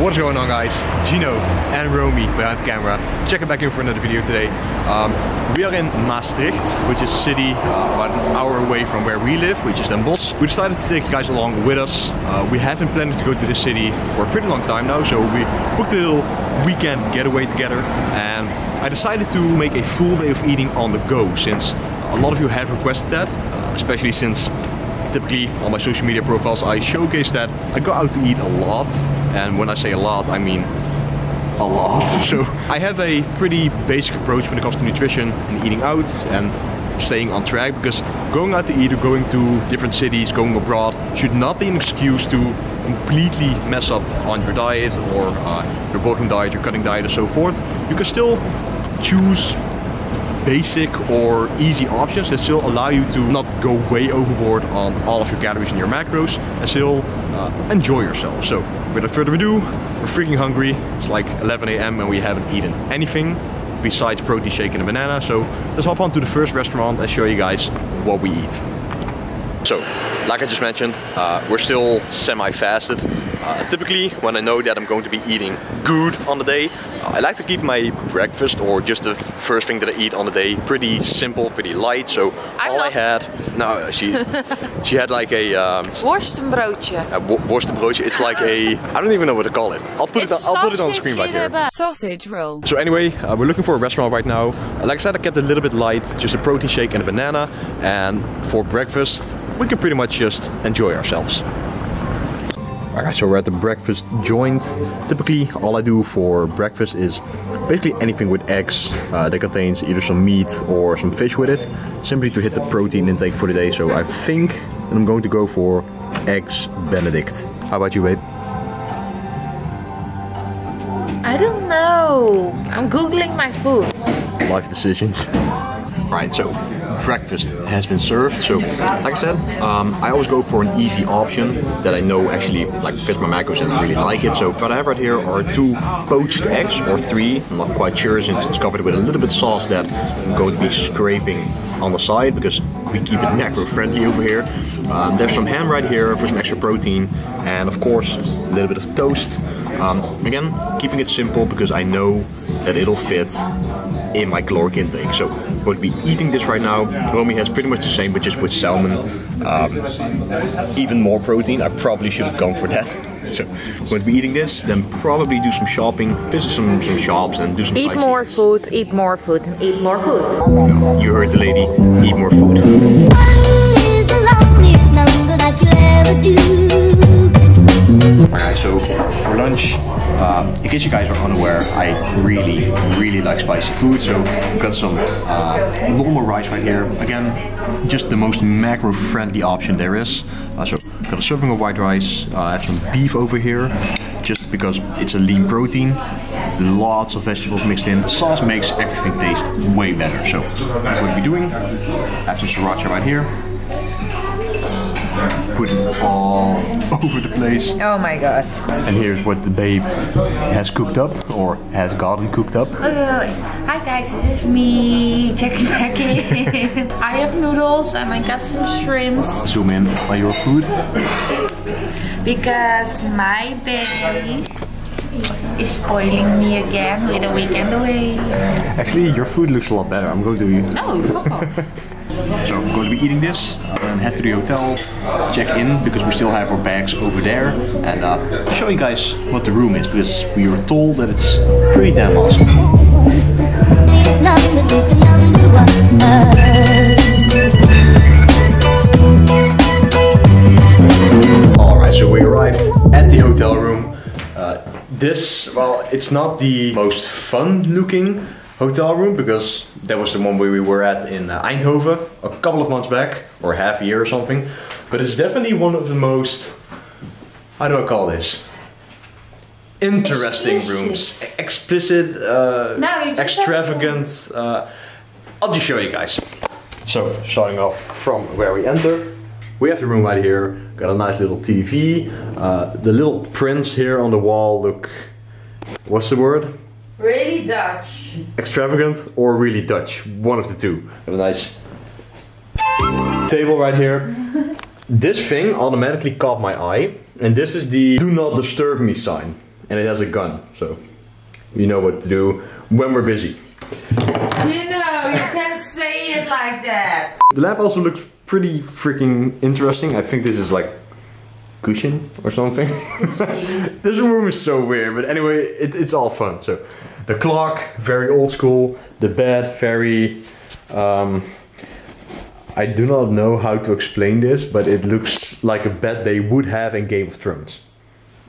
What's going on, guys? Gino and Romy behind the camera, checking back in for another video today. We are in Maastricht, which is a city about an hour away from where we live, which is Den Bosch. We decided to take you guys along with us. We have been planning to go to this city for a pretty long time now, so we booked a little weekend getaway together, and I decided to make a full day of eating on the go, since a lot of you have requested that, especially since typically on my social media profiles I showcase that I go out to eat a lot, and when I say a lot I mean a lot. So I have a pretty basic approach when it comes to nutrition and eating out and staying on track, because going out to eat or going to different cities, going abroad should not be an excuse to completely mess up on your diet or your bulking diet, your cutting diet, and so forth. You can still choose basic or easy options that still allow you to not go way overboard on all of your calories and your macros and still enjoy yourself. So without further ado, we're freaking hungry. It's like 11 AM and we haven't eaten anything besides protein shake and a banana. So let's hop on to the first restaurant and show you guys what we eat. So, like I just mentioned, we're still semi-fasted. Typically, when I know that I'm going to be eating good on the day, I like to keep my breakfast or just the first thing that I eat on the day pretty simple, pretty light. So I had, no, she had like a worstenbroodje. Worstenbroodje. It's like a, I don't even know what to call it. I'll put it on the screen right here. Sausage roll. So anyway, we're looking for a restaurant right now. Like I said, I kept it a little bit light, just a protein shake and a banana. And for breakfast, we can pretty much just enjoy ourselves. Alright, so we're at the breakfast joint. Typically, all I do for breakfast is basically anything with eggs that contains either some meat or some fish with it, simply to hit the protein intake for the day. So I think that I'm going to go for eggs Benedict. How about you, babe? I don't know. I'm googling my food. Life decisions. Right, so breakfast has been served. So like I said, I always go for an easy option that I know actually like fits my macros and I really like it. So what I have right here are 2 poached eggs, or 3, I'm not quite sure, since it's covered with a little bit of sauce that I'm going to be scraping on the side because we keep it macro friendly over here. There's some ham right here for some extra protein, and of course a little bit of toast. Again, keeping it simple because I know that it'll fit in my caloric intake. So I'm going to be eating this right now. Romy has pretty much the same, but just with salmon. Even more protein. I probably should have gone for that. So I'm going to be eating this, then probably do some shopping, visit some shops and do some Eat more food, eat more food, and eat more food. No, you heard the lady, eat more food. Alright, so for lunch, in case you guys are unaware, I really like spicy food. So we've got some normal rice right here. Again, just the most macro friendly option there is. So got a serving of white rice. I have some beef over here, just because it's a lean protein. Lots of vegetables mixed in. The sauce makes everything taste way better. So what I'm going to be doing, I have some sriracha right here. Put it all over the place. Oh my god. And here's what the babe has cooked up, or has gotten cooked up. Okay. Hi guys, this is me checking back in. I have noodles and I got some shrimps. Zoom in on your food. Because my babe is spoiling me again with a weekend away. Actually, your food looks a lot better. I'm going to... No, fuck off. So I'm going to be eating this, and head to the hotel, check in, because we still have our bags over there, and I'll show you guys what the room is, because we were told that it's pretty damn awesome. Alright, so we arrived at the hotel room. Well, it's not the most fun looking hotel room, because that was the one where we were at in Eindhoven a couple of months back, or half a year or something. But it's definitely one of the most, how do I call this? Interesting rooms. Explicit, extravagant. I'll just show you guys. So, starting off from where we enter. We have the room right here. Got a nice little TV. The little prints here on the wall look, what's the word? Really Dutch. Extravagant or really Dutch. One of the two. Got a nice table right here. This thing automatically caught my eye. And this is the do not disturb me sign. and it has a gun, so you know what to do when we're busy. You know, you can't say it like that. The lab also looks pretty freaking interesting. I think this is like cushion or something. This room is so weird, but anyway, it's all fun. So the clock, very old school. The bed, very I do not know how to explain this, but it looks like a bed they would have in Game of Thrones.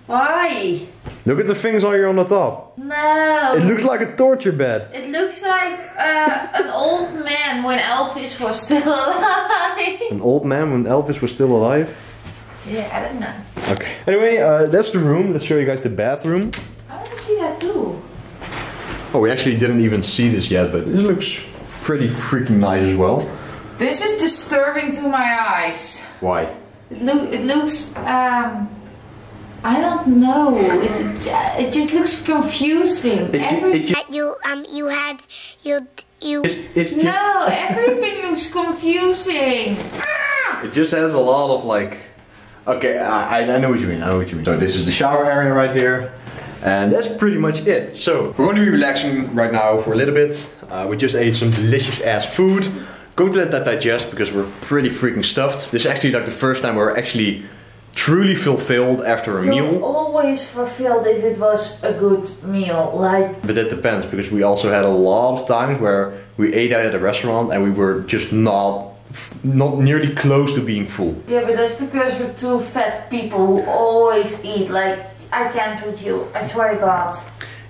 Why? Look at the things all here on the top. No. It looks like a torture bed. It looks like an old man when Elvis was still alive. An old man when Elvis was still alive? Yeah, I don't know. Okay. Anyway, that's the room. Let's show you guys the bathroom. I want to see that too. Oh, we actually didn't even see this yet, but this looks pretty freaking nice as well. This is disturbing to my eyes. Why? It looks, I don't know. It just looks confusing. No, everything looks confusing. It just has a lot of like. Okay, I know what you mean. I know what you mean. So this is the shower area right here. And that's pretty much it. So we're going to be relaxing right now for a little bit. We just ate some delicious ass food. Going to let that digest because we're pretty freaking stuffed. This is actually like the first time we're actually truly fulfilled after a meal. You're always fulfilled if it was a good meal, like. But that depends, because we also had a lot of times where we ate out at a restaurant and we were just not nearly close to being full. Yeah, but that's because we're two fat people who always eat. Like, I can't with you, I swear to God.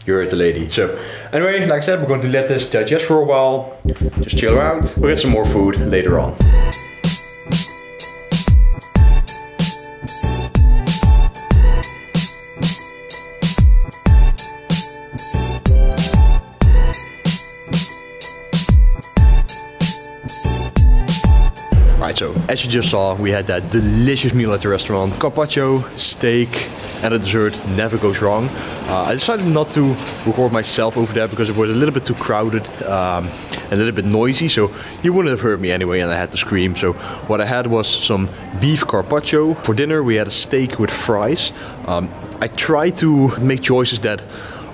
You're the lady. So anyway, like I said, we're going to let this digest for a while. Just chill out. We'll get some more food later on. Right, so as you just saw, we had that delicious meal at the restaurant. Carpaccio, steak, and a dessert never goes wrong. I decided not to record myself over there because it was a little bit too crowded, a little bit noisy, so you wouldn't have heard me anyway, and I had to scream. So what I had was some beef carpaccio. For dinner we had a steak with fries. I try to make choices that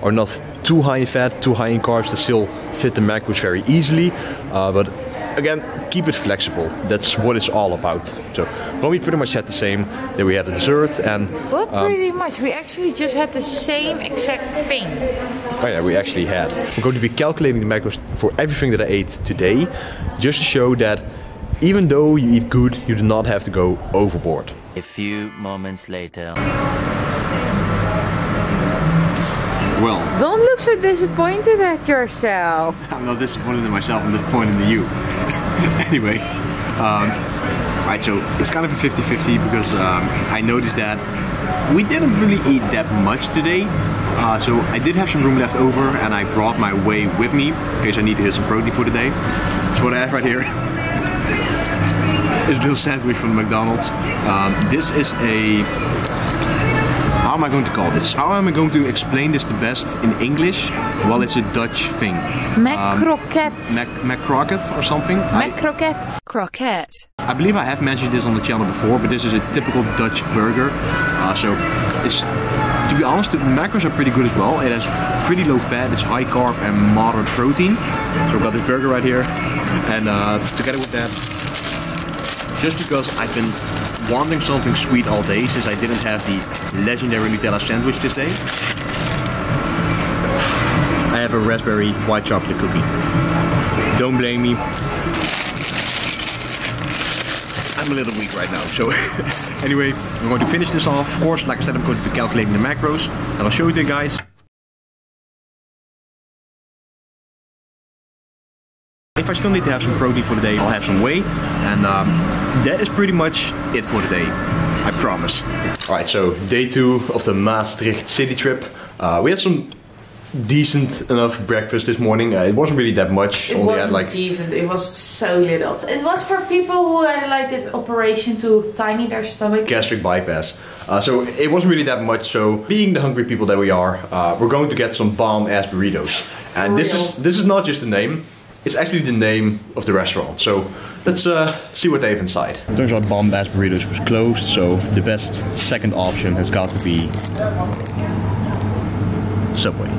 are not too high in fat, too high in carbs, that still fit the macros very easily, but again, keep it flexible. That's what it's all about. So Romy pretty much had the same. Then we had a dessert and... What pretty much? We actually just had the same exact thing. Oh yeah, we actually had. We're going to be calculating the macros for everything that I ate today, just to show that even though you eat good, you do not have to go overboard. A few moments later. Well, don't look so disappointed at yourself. I'm not disappointed in myself, I'm disappointed in you. Anyway, right, so it's kind of a 50-50 because I noticed that we didn't really eat that much today. So I did have some room left over and I brought my whey with me in case I need to get some protein for the day. So what I have right here is a little sandwich from McDonald's. This is a... How am I going to call this? How am I going to explain this the best in English? Well, it's a Dutch thing. Croquette. Croquette or something? Croquette. Croquette. I believe I have mentioned this on the channel before, but this is a typical Dutch burger. So it's, to be honest, the macros are pretty good as well. It has pretty low fat, it's high carb and moderate protein. So I've got this burger right here, and together with that, just because I've been wanting something sweet all day since I didn't have the legendary Nutella sandwich this day, I have a raspberry white chocolate cookie. Don't blame me. I'm a little weak right now, so anyway, I'm going to finish this off. Of course, like I said, I'm going to be calculating the macros, and I'll show it to you guys. If I still need to have some protein for the day, I'll have some whey, and that is pretty much it for the day, I promise. Alright, so day 2 of the Maastricht city trip. We had some decent enough breakfast this morning. It wasn't really that much. It wasn't decent, it was so little. It was for people who had like this operation to tiny their stomach. Gastric bypass. So it wasn't really that much, so being the hungry people that we are, we're going to get some bomb ass burritos. And this is not just the name. It's actually the name of the restaurant, so let's see what they have inside. Turns out Bomb Ass Burritos was closed, so the best second option has got to be Subway.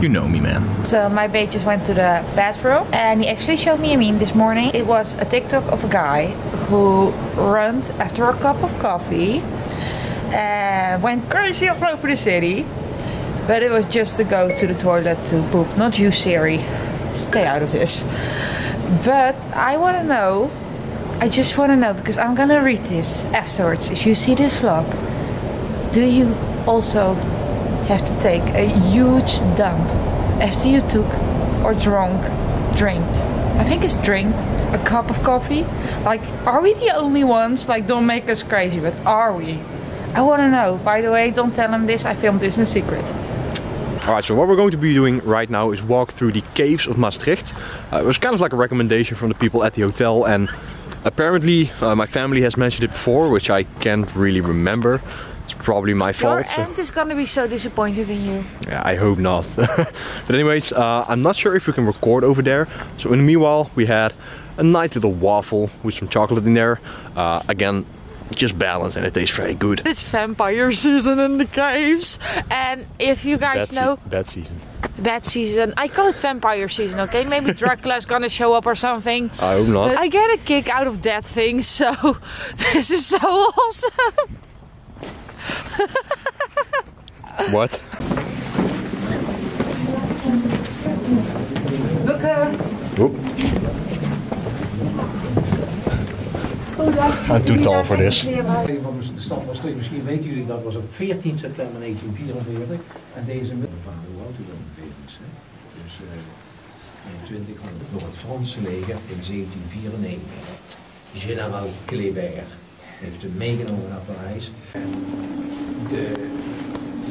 You know me, man. So my babe just went to the bathroom and he actually showed me a meme this morning. It was a TikTok of a guy who ran after a cup of coffee and went crazy all over the city. But it was just to go to the toilet to poop. Not you, Siri. Stay out of this. But I want to know, I just want to know, because I'm gonna read this afterwards. If you see this vlog, do you also have to take a huge dump after you took or drinked? I think it's drinked a cup of coffee. Like, are we the only ones? Like, don't make us crazy, but are we? I want to know. By the way, don't tell him this. I filmed this in secret. Alright, so what we're going to be doing right now is walk through the caves of Maastricht. It was kind of like a recommendation from the people at the hotel, and apparently my family has mentioned it before, which I can't really remember. It's probably my fault. Your aunt is gonna be so disappointed in you. Yeah, I hope not. But anyways, I'm not sure if we can record over there. So in the meanwhile, we had a nice little waffle with some chocolate in there. Again, just balanced and it tastes very good. It's vampire season in the caves. And if you guys know... Bad season. Bad season. I call it vampire season, okay? Maybe Dracula's gonna show up or something. I hope not. But I get a kick out of dead things, so this is so awesome. What? Oop. I'm too tall for this. Van de stad Maastricht, misschien weten jullie dat was op 14 september 1944 en deze middelbare, hoe oud u dan is, hè? Dus 2100 door het Franse leger in 1794. Generaal Kléber heeft hem meegenomen naar Parijs.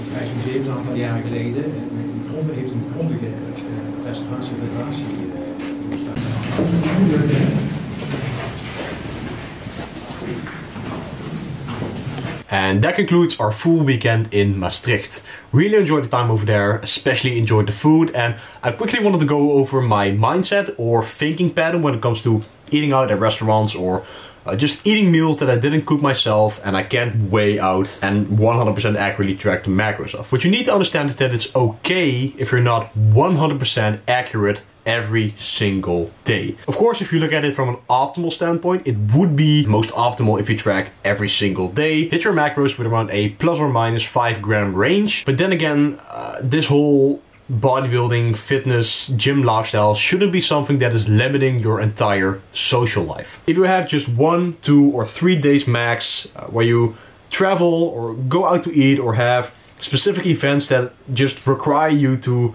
Het Rijksmuseum een aantal jaren geleden heeft een grondige restauratie en reparatie And that concludes our full weekend in Maastricht. Really enjoyed the time over there, especially enjoyed the food, and I quickly wanted to go over my mindset or thinking pattern when it comes to eating out at restaurants or just eating meals that I didn't cook myself and I can't weigh out and 100% accurately track the macros of. What you need to understand is that it's okay if you're not 100% accurate every single day. Of course, if you look at it from an optimal standpoint, it would be most optimal if you track every single day, hit your macros with around a plus or minus 5 gram range. But then again, this whole bodybuilding, fitness, gym lifestyle shouldn't be something that is limiting your entire social life. If you have just 1, 2 or 3 days max where you travel or go out to eat or have specific events that just require you to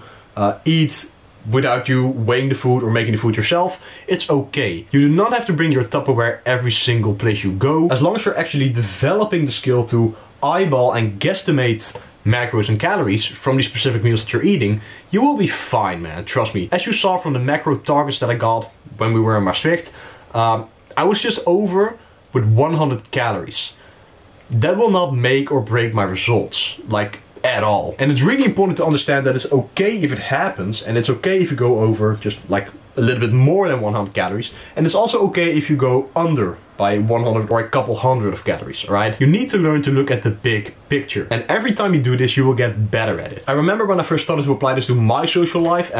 eat without you weighing the food or making the food yourself, it's okay. You do not have to bring your Tupperware every single place you go. As long as you're actually developing the skill to eyeball and guesstimate macros and calories from the specific meals that you're eating, you will be fine, man. Trust me. As you saw from the macro targets that I got when we were in Maastricht, I was just over with 100 calories. That will not make or break my results, like at all. And it's really important to understand that it's okay if it happens, and it's okay if you go over just like a little bit more than 100 calories, and it's also okay if you go under by 100 or a couple hundred of calories, alright? You need to learn to look at the big picture, and every time you do this you will get better at it. I remember when I first started to apply this to my social life,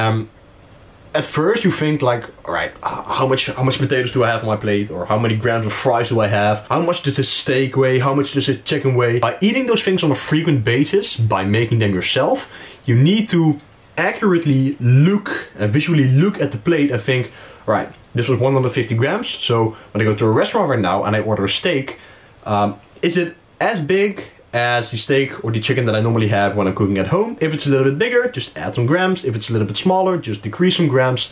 at first you think like, alright, how much potatoes do I have on my plate? Or how many grams of fries do I have? How much does this steak weigh? How much does this chicken weigh? By eating those things on a frequent basis, by making them yourself, you need to accurately look and visually look at the plate and think, alright, this was 150 grams, so when I go to a restaurant right now and I order a steak, is it as big as the steak or the chicken that I normally have when I'm cooking at home? If it's a little bit bigger, just add some grams. If it's a little bit smaller, just decrease some grams.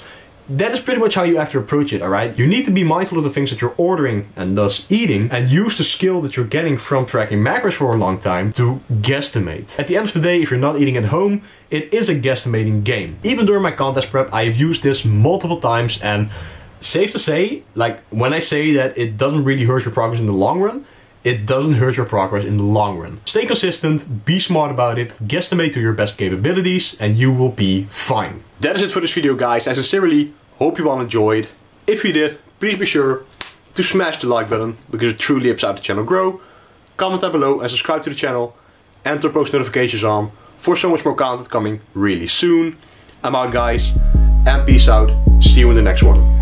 That is pretty much how you have to approach it, alright? You need to be mindful of the things that you're ordering and thus eating, and use the skill that you're getting from tracking macros for a long time to guesstimate. At the end of the day, if you're not eating at home, it is a guesstimating game. Even during my contest prep, I have used this multiple times, and safe to say, like when I say that it doesn't really hurt your progress in the long run, it doesn't hurt your progress in the long run. Stay consistent, be smart about it, guesstimate to your best capabilities, and you will be fine. That is it for this video, guys. I sincerely hope you all enjoyed. If you did, please be sure to smash the like button, because it truly helps out the channel grow. Comment down below and subscribe to the channel, and turn post notifications on for so much more content coming really soon. I'm out, guys, and peace out. See you in the next one.